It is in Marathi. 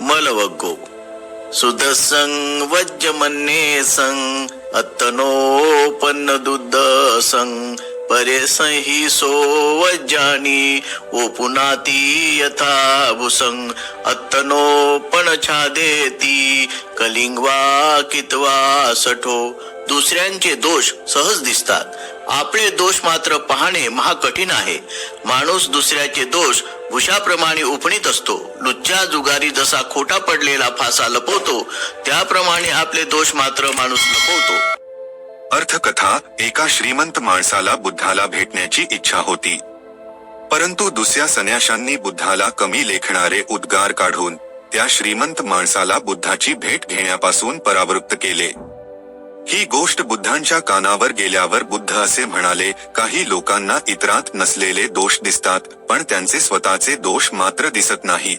मलवग्गो सुदसं वज्रमन्येसं अत्तनोपन्न दुद्दसं परेसंहि सो वज्जानी ओपुनाती यथा भुसं अत्तनोपण छादेती कलिंगवा कितवा सठो. दुसऱ्यांचे दोष सहज दिसतात, आपले दोष मात्र पाहणे महाकठीण आहे. माणूस दुसऱ्याचे दोष भुशाप्रमाणे उपणीत असतो. लुच्चा जुगारी जसा खोटा पडलेला फासा लपवतो, त्याप्रमाणे आपले दोष मात्र माणूस लपवतो. अर्थकथा. एका श्रीमंत माणसाला बुद्धाला भेटण्याची इच्छा होती, परंतु दुसऱ्या संन्याशांनी बुद्धाला कमी लेखणारे उद्गार काढून त्या श्रीमंत माणसाला बुद्धाची भेट घेण्यापासून परावृत्त केले. ही गोष्ट बुद्धांच्या कानावर गेल्यावर बुद्ध असे म्हणाले, काही लोकांना इतरांत नसलेले दोष दिसतात, पण त्यांचे स्वतःचे दोष मात्र दिसत नाही.